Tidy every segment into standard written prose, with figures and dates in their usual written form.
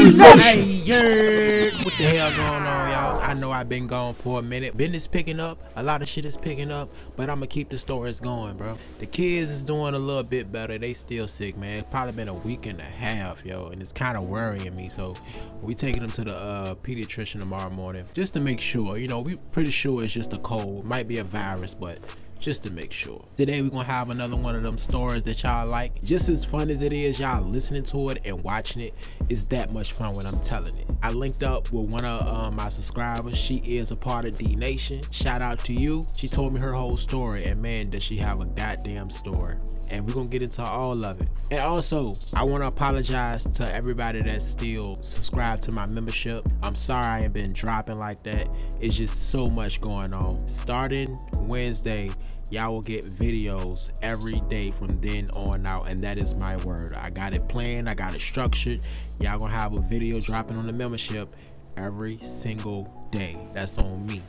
Hey, what the hell going on, y'all? I know I've been gone for a minute. Business picking up, a lot of shit is picking up, but I'm gonna keep the stories going, bro. The kids is doing a little bit better. They still sick, man. It's probably been a week and a half, yo, and it's kind of worrying me. So we taking them to the pediatrician tomorrow morning just to make sure. You know, we pretty sure it's just a cold, might be a virus, but just to make sure. Today we're gonna have another one of them stories that y'all like. Just as fun as it is y'all listening to it and watching it, it's that much fun when I'm telling it. I linked up with one of my subscribers. She is a part of D Nation. Shout out to you. She told me her whole story, and man, does she have a goddamn story. And we're gonna get into all of it. And also, I want to apologize to everybody that's still subscribed to my membership. I'm sorry I ain't been dropping like that. It's just so much going on. Starting Wednesday, y'all will get videos every day from then on out, and that is my word. I got it planned, I got it structured. Y'all gonna have a video dropping on the membership every single day. That's on me.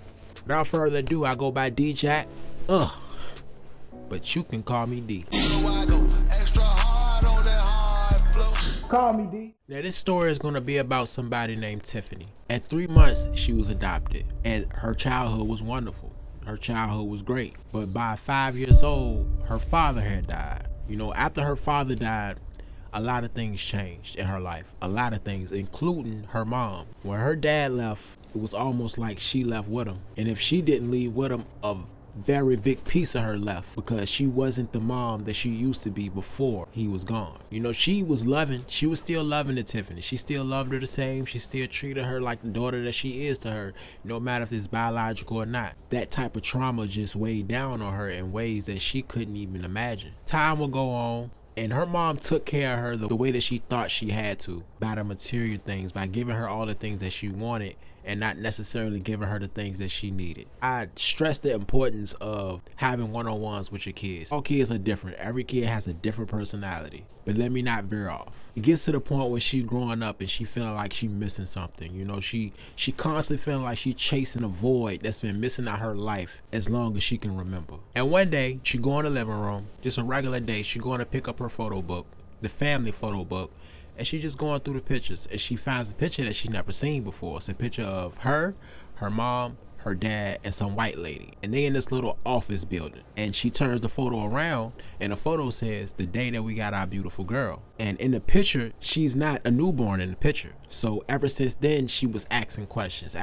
Without further ado, I go by D-Jack. But you can call me D. Call me D. Now this story is gonna be about somebody named Tiffany. At 3 months, she was adopted, and her childhood was wonderful. Her childhood was great. But by 5 years old, her father had died. You know, after her father died, a lot of things changed in her life. A lot of things, including her mom. When her dad left, it was almost like she left with him. And if she didn't leave with him, a very big piece of her left, because she wasn't the mom that she used to be before he was gone. You know, she was still loving to Tiffany. She still loved her the same. She still treated her like the daughter that she is to her, no matter if it's biological or not. That type of trauma just weighed down on her in ways that she couldn't even imagine. Time will go on, and her mom took care of her the way that she thought she had to, by the material things, by giving her all the things that she wanted and not necessarily giving her the things that she needed. I stress the importance of having one-on-ones with your kids. All kids are different. Every kid has a different personality. But let me not veer off. It gets to the point where she's growing up and she feeling like she's missing something. You know, she constantly feeling like she's chasing a void that's been missing out her life as long as she can remember. And one day, she go in the living room, just a regular day, she going to pick up her photo book, the family photo book, and she just going through the pictures, and she finds a picture that she never seen before. It's a picture of her mom, her dad, and some white lady, and they in this little office building. And she turns the photo around, and the photo says, "The day that we got our beautiful girl." And in the picture, she's not a newborn in the picture. So ever since then, she was asking questions.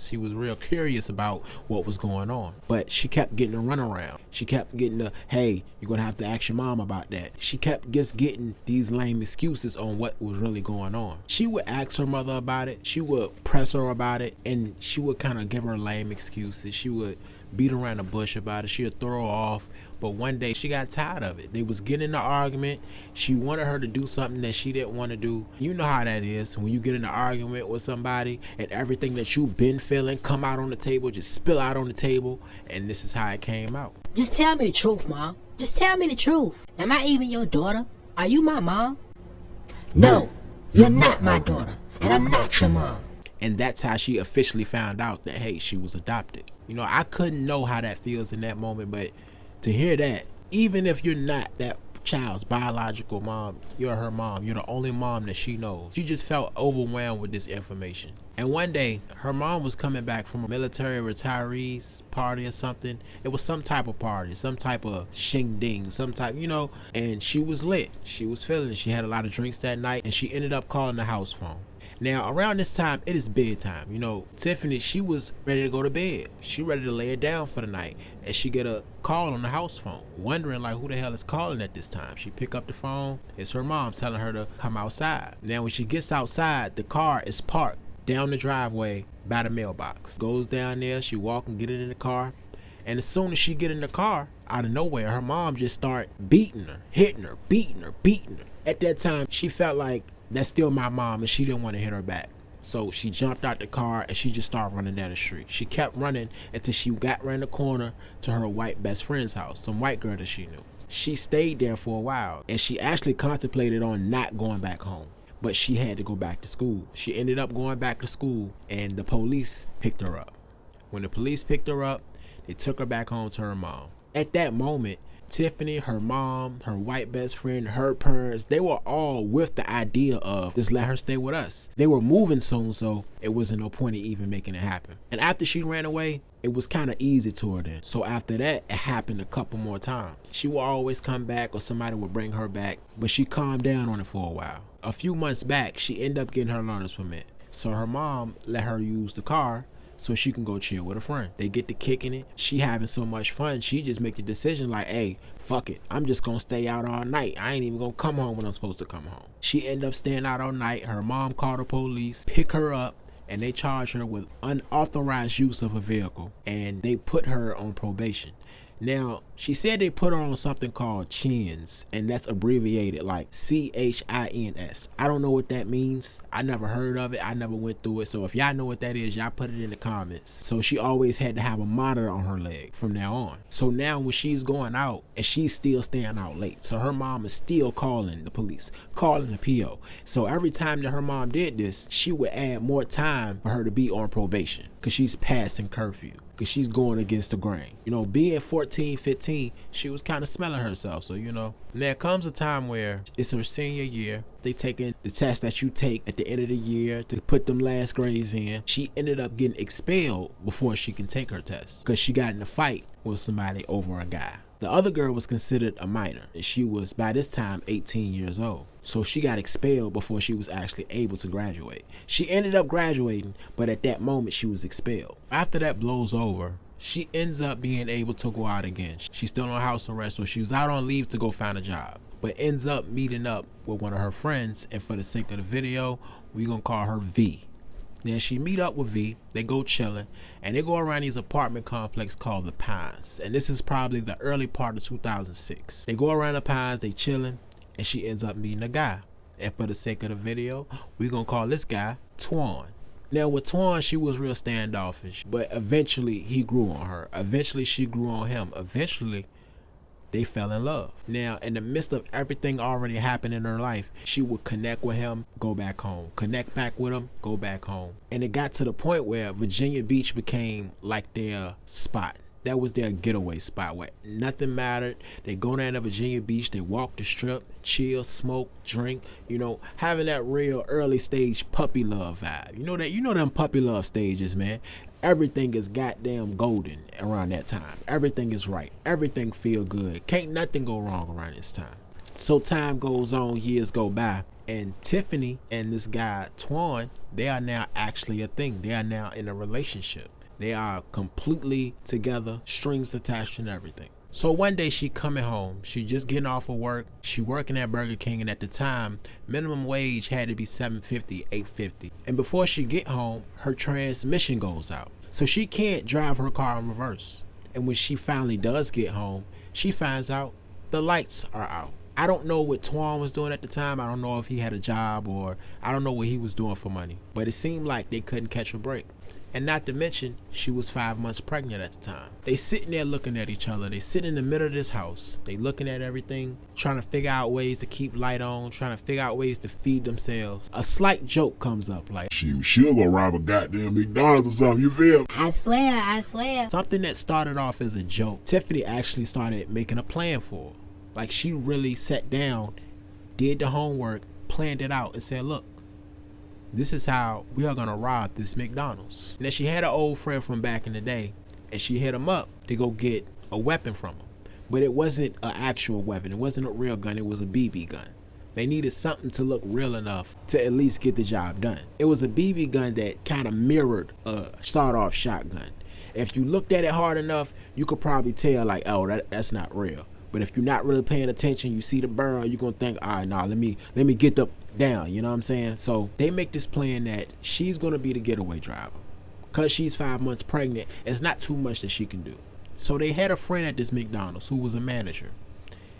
She was real curious about what was going on. But she kept getting a runaround. She kept getting the, "Hey, you're gonna have to ask your mom about that." She kept just getting these lame excuses on what was really going on. She would ask her mother about it. She would press her about it, and she would kind of give her lame excuses. She would beat around the bush about it. She would throw her off. But one day she got tired of it. They was getting in an argument. She wanted her to do something that she didn't want to do. You know how that is when you get in an argument with somebody and everything that you've been feeling come out on the table, just spill out on the table. And this is how it came out. Just tell me the truth, Mom. Just tell me the truth. Am I even your daughter? Are you my mom? No, you're not my daughter, and I'm not your mom. And that's how she officially found out that, hey, she was adopted. You know, I couldn't know how that feels in that moment, but to hear that, even if you're not that child's biological mom, you're her mom. You're the only mom that she knows. She just felt overwhelmed with this information. And one day, her mom was coming back from a military retirees party or something. It was some type of party, some type of shing-ding, some type, you know, and she was lit. She was feeling it. She had a lot of drinks that night, and she ended up calling the house phone. Now, around this time, it is bedtime. You know, Tiffany, she was ready to go to bed. She ready to lay it down for the night. And she get a call on the house phone, wondering like who the hell is calling at this time. She pick up the phone. It's her mom telling her to come outside. Now, when she gets outside, the car is parked down the driveway by the mailbox. Goes down there, she walk and get it in the car. And as soon as she get in the car, out of nowhere, her mom just start beating her, hitting her, beating her. At that time, she felt like, that's still my mom, and she didn't want to hit her back. So she jumped out the car and she just started running down the street. She kept running until she got around the corner to her white best friend's house, some white girl that she knew. She stayed there for a while, and she actually contemplated on not going back home. But she had to go back to school. She ended up going back to school, and the police picked her up. When the police picked her up, they took her back home to her mom. At that moment, Tiffany, her mom, her white best friend, her parents, they were all with the idea of just let her stay with us. They were moving soon, so it wasn't no point in even making it happen. And after she ran away, it was kind of easy to her then. So after that, it happened a couple more times. She would always come back or somebody would bring her back, but she calmed down on it for a while. A few months back, she ended up getting her learner's permit. So her mom let her use the car so she can go chill with a friend. They get to kicking it. She having so much fun, she just make the decision like, hey, fuck it. I'm just gonna stay out all night. I ain't even gonna come home when I'm supposed to come home. She ended up staying out all night. Her mom called the police, pick her up, and they charged her with unauthorized use of a vehicle, and they put her on probation. Now, she said they put her on something called CHINS, and that's abbreviated like CHINS. I don't know what that means. I never heard of it. I never went through it. So if y'all know what that is, y'all put it in the comments. So she always had to have a monitor on her leg from now on. So now when she's going out, and she's still staying out late, so her mom is still calling the police, calling the PO. So every time that her mom did this, she would add more time for her to be on probation because she's passing curfew, because she's going against the grain. You know, being 14, 15, she was kind of smelling herself. So, you know, there comes a time where it's her senior year. They taking the test that you take at the end of the year to put them last grades in. She ended up getting expelled before she can take her test because she got in a fight with somebody over a guy. The other girl was considered a minor, and she was by this time 18 years old. So she got expelled before she was actually able to graduate. She ended up graduating, but at that moment she was expelled. After that blows over, she ends up being able to go out again. She's still on house arrest, so she was out on leave to go find a job, but ends up meeting up with one of her friends, and for the sake of the video, we're gonna call her V. Then she meet up with V, they go chilling, and they go around these apartment complex called the Pines, and this is probably the early part of 2006. They go around the Pines, they chilling, and she ends up meeting a guy. And for the sake of the video, we're gonna call this guy Twan. Now with Twan, she was real standoffish, but eventually he grew on her. Eventually she grew on him. Eventually they fell in love. Now, in the midst of everything already happened in her life, she would connect with him, go back home. Connect back with him, go back home. And it got to the point where Virginia Beach became like their spot. That was their getaway spot where nothing mattered. They go down to Virginia Beach, they walk the strip, chill, smoke, drink, you know, having that real early stage puppy love vibe. You know them puppy love stages, man. Everything is goddamn golden around that time. Everything is right. Everything feel good. Can't nothing go wrong around this time. So time goes on, years go by, and Tiffany and this guy, Twan, they are now actually a thing. They are now in a relationship. They are completely together, strings attached and everything. So one day she coming home, she just getting off of work, she working at Burger King, and at the time, minimum wage had to be $7.50, $8.50. And before she get home, her transmission goes out. So she can't drive her car in reverse. And when she finally does get home, she finds out the lights are out. I don't know what Twan was doing at the time. I don't know if he had a job or I don't know what he was doing for money. But it seemed like they couldn't catch a break. And not to mention, she was 5 months pregnant at the time. They sitting there looking at each other. They sit in the middle of this house. They looking at everything, trying to figure out ways to keep light on, trying to figure out ways to feed themselves. A slight joke comes up like, she'll go rob a goddamn McDonald's or something, you feel me? I swear. Something that started off as a joke, Tiffany actually started making a plan for her. Like she really sat down, did the homework, planned it out, and said, look, this is how we are gonna rob this McDonald's. Now she had an old friend from back in the day, and she hit him up to go get a weapon from him. But it wasn't an actual weapon. It wasn't a real gun. It was a BB gun. They needed something to look real enough to at least get the job done. It was a BB gun that kind of mirrored a sawed-off shotgun. If you looked at it hard enough, you could probably tell like, oh, that's not real. But if you're not really paying attention, you see the barrel, you're gonna think, all right, nah, let me get the down, you know what I'm saying? So they make this plan that she's gonna be the getaway driver. Cause she's 5 months pregnant, it's not too much that she can do. So they had a friend at this McDonald's who was a manager.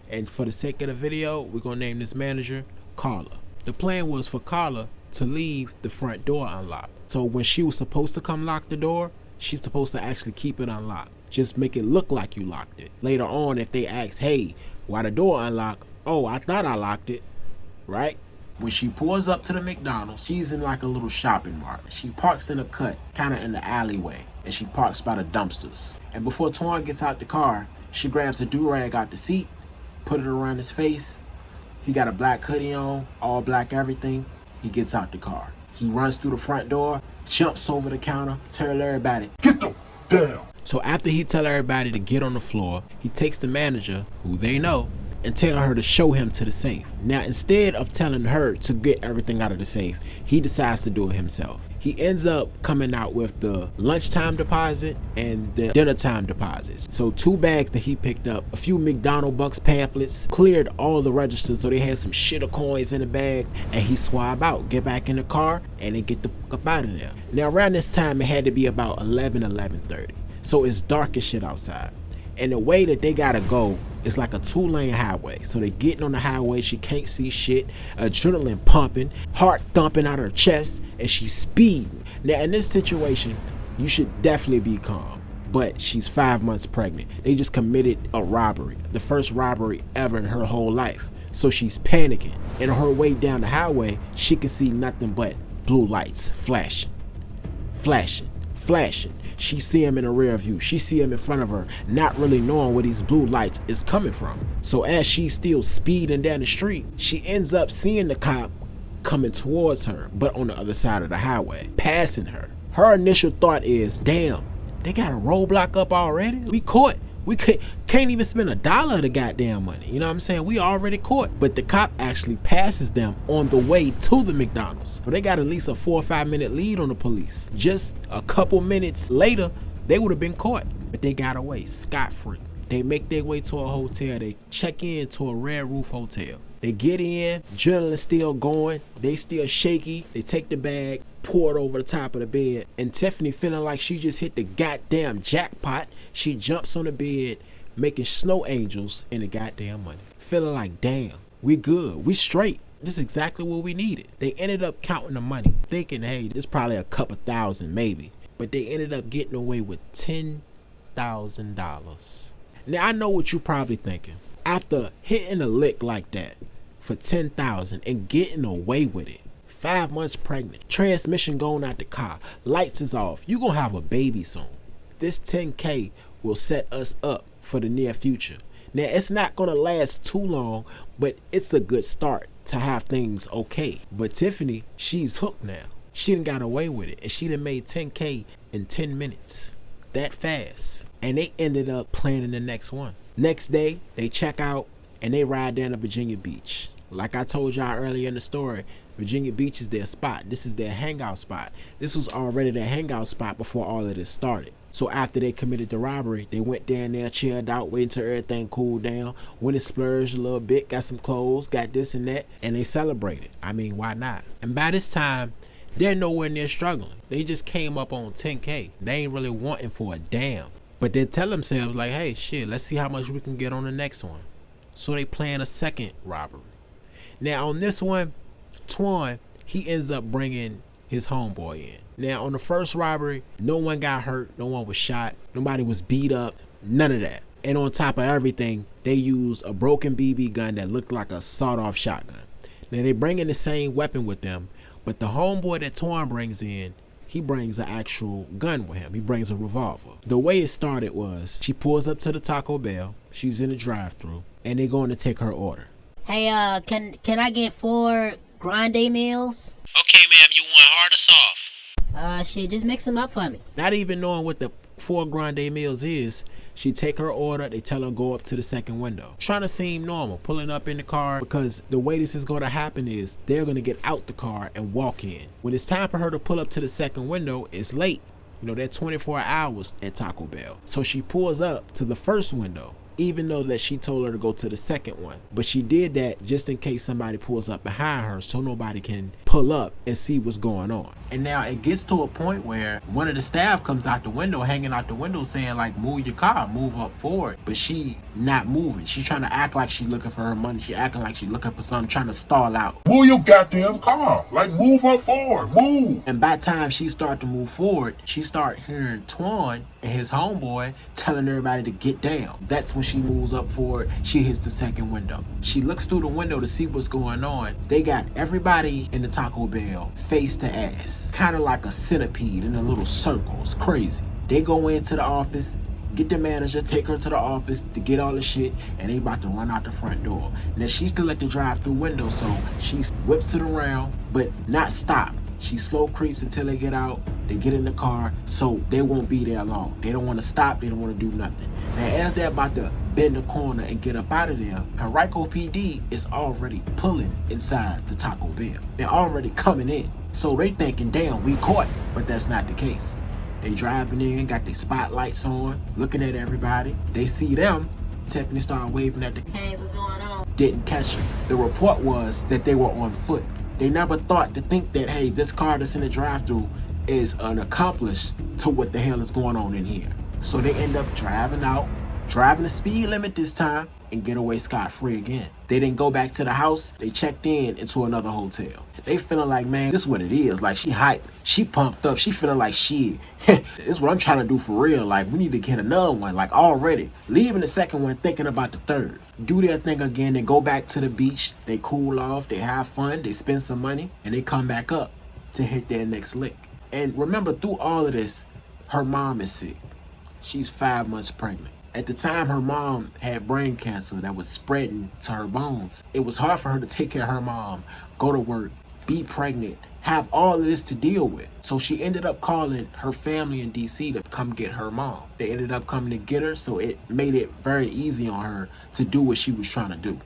And for the sake of the video, we're gonna name this manager Carla. The plan was for Carla to leave the front door unlocked. So when she was supposed to come lock the door, she's supposed to actually keep it unlocked. Just make it look like you locked it. Later on, if they ask, hey, why the door unlocked? Oh, I thought I locked it, right? When she pulls up to the McDonald's, she's in like a little shopping mart. She parks in a cut, kind of in the alleyway, and she parks by the dumpsters. And before Twan gets out the car, She grabs a do-rag out the seat, put it around his face. He got a black hoodie on, all black everything. He gets out the car. He runs through the front door, jumps over the counter, tells everybody, Get them down. So after he tell everybody to get on the floor, he takes the manager, who they know, and tell her to show him to the safe. Now, instead of telling her to get everything out of the safe, he decides to do it himself. He ends up coming out with the lunchtime deposit and the dinner time deposits. So 2 bags that he picked up, a few McDonald Bucks pamphlets, cleared all the registers so they had some shitter coins in the bag, and he swab out, get back in the car, and then get the fuck up out of there. Now around this time, it had to be about 11:30. So it's dark as shit outside. And the way that they gotta go is like a 2-lane highway. So they getting on the highway, she can't see shit, adrenaline pumping, heart thumping out her chest, and she's speeding. Now in this situation, you should definitely be calm. But she's 5 months pregnant. They just committed a robbery, the first robbery ever in her whole life. So she's panicking. And on her way down the highway, she can see nothing but blue lights flashing, flashing, flashing. She see him in the rear view. She see him in front of her, not really knowing where these blue lights is coming from. So as she's still speeding down the street, she ends up seeing the cop coming towards her, but on the other side of the highway, passing her. Her initial thought is, damn, they got a roadblock up already? We caught. We can't even spend $1 of the goddamn money. You know what I'm saying? We already caught. But the cop actually passes them on the way to the McDonald's. So they got at least a 4 or 5 minute lead on the police. Just a couple minutes later, they would have been caught. But they got away scot-free. They make their way to a hotel. They check in to a Red Roof hotel. They get in, adrenaline still going. They still shaky. They take the bag, pour it over the top of the bed, and Tiffany, feeling like she just hit the goddamn jackpot, she jumps on the bed, making snow angels in the goddamn money. Feeling like, damn, we good, we straight. This is exactly what we needed. They ended up counting the money, thinking, hey, this probably a couple thousand maybe. But they ended up getting away with $10,000. Now, I know what you're probably thinking. After hitting a lick like that for $10,000 and getting away with it, 5 months pregnant, transmission going out the car, lights is off, you gonna have a baby soon. This $10K will set us up for the near future. Now, it's not gonna last too long, but it's a good start to have things okay. But Tiffany, she's hooked now. She done got away with it, and she done made $10K in 10 minutes. That fast. And they ended up planning the next one. Next day, they check out and they ride down to Virginia Beach. Like I told y'all earlier in the story, Virginia Beach is their spot. This is their hangout spot. This was already their hangout spot before all of this started. So after they committed the robbery, they went down there, chilled out, waiting till everything cooled down, went and splurged a little bit, got some clothes, got this and that, and they celebrated. I mean, why not? And by this time, they're nowhere near struggling. They just came up on 10K. They ain't really wanting for a damn. But they tell themselves like, hey, shit, let's see how much we can get on the next one. So they plan a second robbery. Now on this one, Twan, he ends up bringing his homeboy in. Now on the first robbery, no one got hurt, no one was shot, nobody was beat up, none of that. And on top of everything, they used a broken BB gun that looked like a sawed-off shotgun. Now they bring in the same weapon with them, but the homeboy that Twan brings in, he brings an actual gun with him. He brings a revolver. The way it started was, she pulls up to the Taco Bell, she's in the drive-thru, and they're going to take her order. Hey, can I get 4 grande meals? Okay, ma'am, you want hard or soft? Shit, just mix them up for me. Not even knowing what the 4 grande meals is, she take her order, they tell her go up to the second window. Trying to seem normal, pulling up in the car, because the way this is going to happen is they're going to get out the car and walk in. When it's time for her to pull up to the second window, it's late. You know, they're 24 hours at Taco Bell. So she pulls up to the first window, even though that she told her to go to the second one. But she did that just in case somebody pulls up behind her so nobody can pull up and see what's going on. And now it gets to a point where one of the staff comes out the window, hanging out the window saying like, move your car, move up forward. But she not moving. She trying to act like she looking for her money. She acting like she looking for something, trying to stall out. Move your goddamn car. Like, move her forward. Move. And by the time she start to move forward, she start hearing Twan and his homeboy telling everybody to get down. That's when she moves up forward. She hits the second window. She looks through the window to see what's going on. They got everybody in the Taco Bell face to ass, kind of like a centipede in a little circle. It's crazy. They go into the office. get the manager, take her to the office to get all the shit, and they about to run out the front door. Now she's still at the drive-through window, so she whips it around, but not stop. She slow creeps until they get out, they get in the car, so they won't be there long. They don't want to stop, they don't want to do nothing. Now as they're about to bend the corner and get up out of there, Henrico PD is already pulling inside the Taco Bell. They're already coming in. So they thinking, damn, we caught, but that's not the case. They driving in, got their spotlights on, looking at everybody. They see them. Tiffany started waving at the Hey, what's going on? didn't catch them. The report was that they were on foot. They never thought to think that, hey, this car that's in the drive-thru is an accomplice to what the hell is going on in here. So they end up driving out, driving the speed limit this time, and get away scot-free again. They didn't go back to the house. They checked into another hotel. They feeling like, man, this is what it is. Like, she hyped. She pumped up. She feeling like shit. This is what I'm trying to do for real. Like, we need to get another one. Like, already. Leaving the second one, thinking about the third. Do their thing again. They go back to the beach. They cool off. They have fun. They spend some money. And they come back up to hit their next lick. And remember, through all of this, her mom is sick. She's 5 months pregnant. At the time, her mom had brain cancer that was spreading to her bones. It was hard for her to take care of her mom, go to work, be pregnant, have all of this to deal with. So she ended up calling her family in DC to come get her mom. They ended up coming to get her, so it made it very easy on her to do what she was trying to do.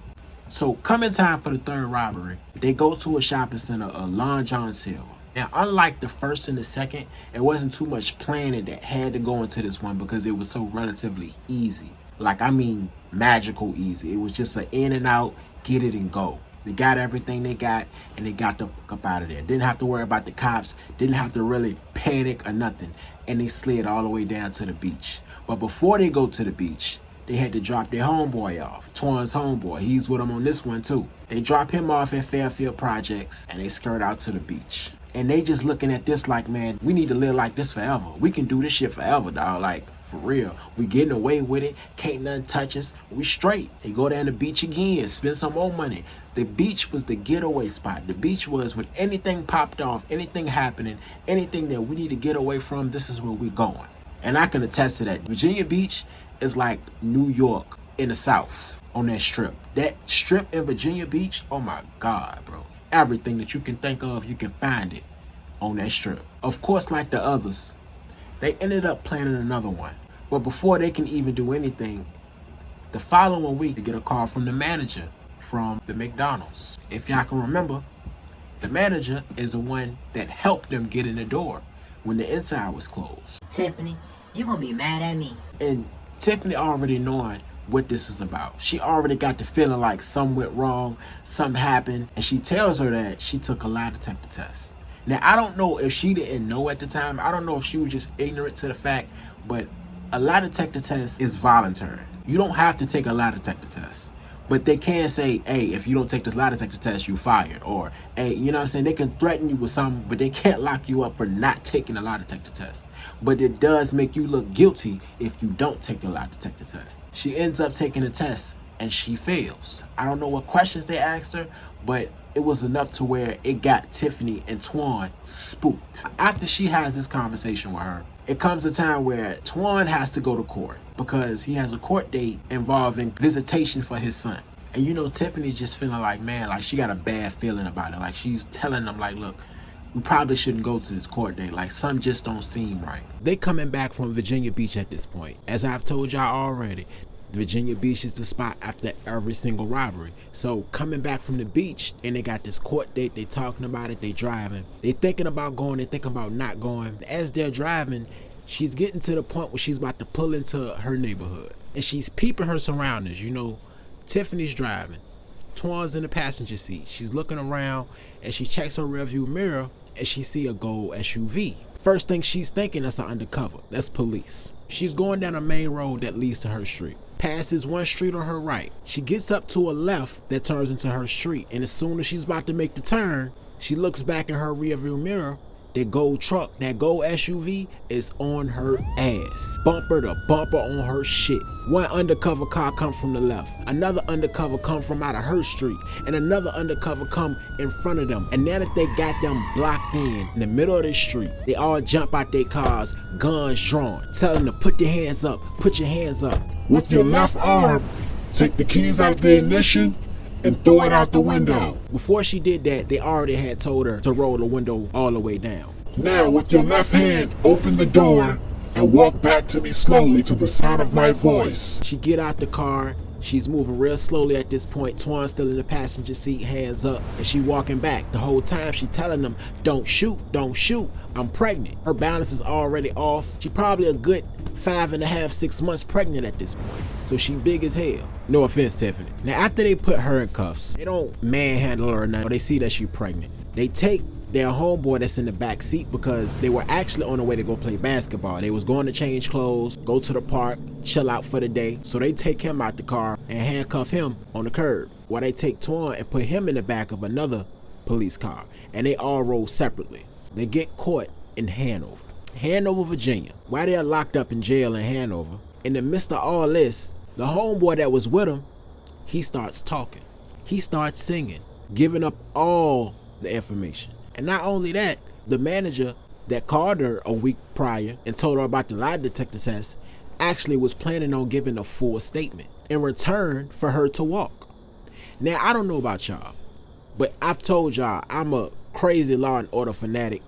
So coming time for the third robbery, they go to a shopping center, a Long John Silver. Now, unlike the first and the second, it wasn't too much planning that had to go into this one because it was so relatively easy. Like, I mean, magical easy. It was just an in and out, get it and go. They got everything they got, and they got the fuck up out of there. Didn't have to worry about the cops. Didn't have to really panic or nothing. And they slid all the way down to the beach. But before they go to the beach, they had to drop their homeboy off. Twan's homeboy. He's with them on this one, too. They drop him off at Fairfield Projects, and they skirt out to the beach. And they just looking at this like, man, we need to live like this forever. We can do this shit forever, dog. Like, for real. We getting away with it. Can't nothing touch us. We straight. They go down the beach again, spend some more money. The beach was the getaway spot. The beach was when anything popped off, anything happening, anything that we need to get away from, this is where we going. And I can attest to that. Virginia Beach is like New York in the South on that strip. That strip in Virginia Beach, oh my God, bro. Everything that you can think of, you can find it on that strip. Of course, like the others, they ended up planning another one. But before they can even do anything, the following week, they get a call from the manager from the McDonald's. If y'all can remember, the manager is the one that helped them get in the door when the inside was closed. Tiffany, you gonna be mad at me. And Tiffany already knowing what this is about. She already got the feeling like something went wrong, something happened, and she tells her that she took a lie detector test. Now, I don't know if she didn't know at the time. I don't know if she was just ignorant to the fact, but a lie detector test is voluntary. You don't have to take a lie detector test. But they can say, hey, if you don't take this lie detector test, you fired. Or, hey, you know what I'm saying? They can threaten you with something, but they can't lock you up for not taking a lie detector test. But it does make you look guilty if you don't take the lie detector test. She ends up taking the test, and she fails. I don't know what questions they asked her, but it was enough to where it got Tiffany and Twan spooked. After she has this conversation with her, it comes a time where Twan has to go to court because he has a court date involving visitation for his son. And you know, Tiffany just feeling like, man, like she got a bad feeling about it. Like she's telling them like, look, we probably shouldn't go to this court date. Like something just don't seem right. They coming back from Virginia Beach at this point. As I've told y'all already, Virginia Beach is the spot after every single robbery. So coming back from the beach and they got this court date, they talking about it, they driving. They thinking about going, they thinking about not going. As they're driving, she's getting to the point where she's about to pull into her neighborhood. And she's peeping her surroundings. You know, Tiffany's driving. Twan's in the passenger seat. She's looking around and she checks her rearview mirror and she see a gold SUV. First thing she's thinking, that's an undercover. That's police. She's going down a main road that leads to her street. Passes one street on her right. She gets up to a left that turns into her street. And as soon as she's about to make the turn, she looks back in her rearview mirror that gold truck, that gold SUV is on her ass. Bumper to bumper on her shit. One undercover car come from the left, another undercover come from out of her street, and another undercover come in front of them. And now that they got them blocked in the middle of the street, they all jump out their cars, guns drawn, telling them to put your hands up, put your hands up. With your left arm, take the keys out of the ignition and throw it out the window. Before she did that, they already had told her to roll the window all the way down. Now with your left hand, open the door and walk back to me slowly to the sound of my voice. She get out the car. She's moving real slowly at this point. Twan still in the passenger seat, hands up, and she walking back. The whole time she telling them, don't shoot, don't shoot, I'm pregnant. Her balance is already off. She probably a good 5.5, 6 months pregnant at this point. So she big as hell. No offense, Tiffany. Now after they put her in cuffs, they don't manhandle her or nothing, or they see that she pregnant. They take their homeboy that's in the back seat because they were actually on the way to go play basketball. They was going to change clothes, go to the park, chill out for the day. So they take him out the car and handcuff him on the curb while they take Twan and put him in the back of another police car. And they all roll separately. They get caught in Hanover, Virginia. While they're locked up in jail in Hanover, in the midst of all this, the homeboy that was with him, he starts talking. He starts singing, giving up all the information. And not only that, the manager that called her a week prior and told her about the lie detector test actually was planning on giving a full statement in return for her to walk. Now, I don't know about y'all, but I've told y'all I'm a crazy Law and Order fanatic.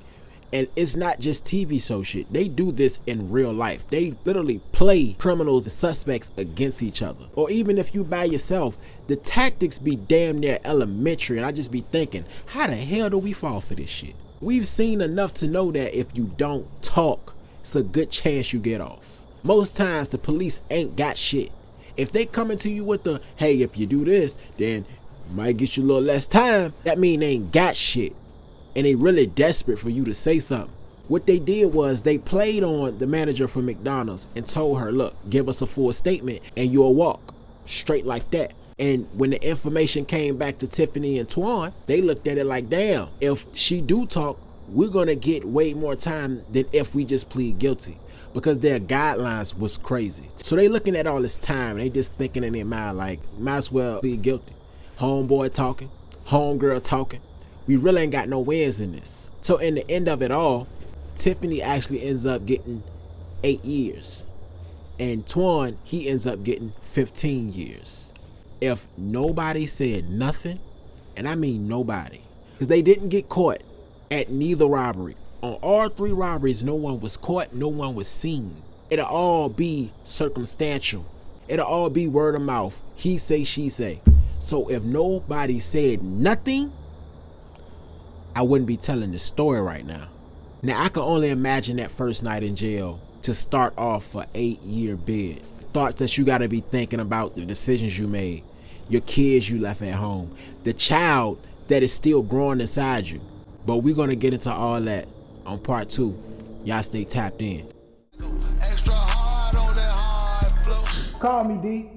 And it's not just TV show shit. They do this in real life. They literally play criminals and suspects against each other. Or even if you by yourself, the tactics be damn near elementary. And I just be thinking, how the hell do we fall for this shit? We've seen enough to know that if you don't talk, it's a good chance you get off. Most times the police ain't got shit. If they coming to you with the, hey, if you do this, then you might get you a little less time, that mean they ain't got shit. And they really desperate for you to say something. What they did was they played on the manager from McDonald's and told her, look, give us a full statement and you'll walk. Straight like that. And when the information came back to Tiffany and Twan, they looked at it like, damn, if she do talk, we're gonna get way more time than if we just plead guilty. Because their guidelines was crazy. So they looking at all this time and they just thinking in their mind like, might as well plead guilty. Homeboy talking, homegirl talking. We really ain't got no wins in this. So in the end of it all, Tiffany actually ends up getting 8 years. And Twan, he ends up getting 15 years. If nobody said nothing, and I mean nobody, because they didn't get caught at neither robbery. On all 3 robberies, no one was caught, no one was seen. It'll all be circumstantial. It'll all be word of mouth. He say, she say. So if nobody said nothing, I wouldn't be telling this story right now. Now, I can only imagine that first night in jail to start off a 8-year bid. Thoughts that you got to be thinking about, the decisions you made, your kids you left at home, the child that is still growing inside you. But we're going to get into all that on part 2. Y'all stay tapped in. Extra hard on that hard flow. Call me, D.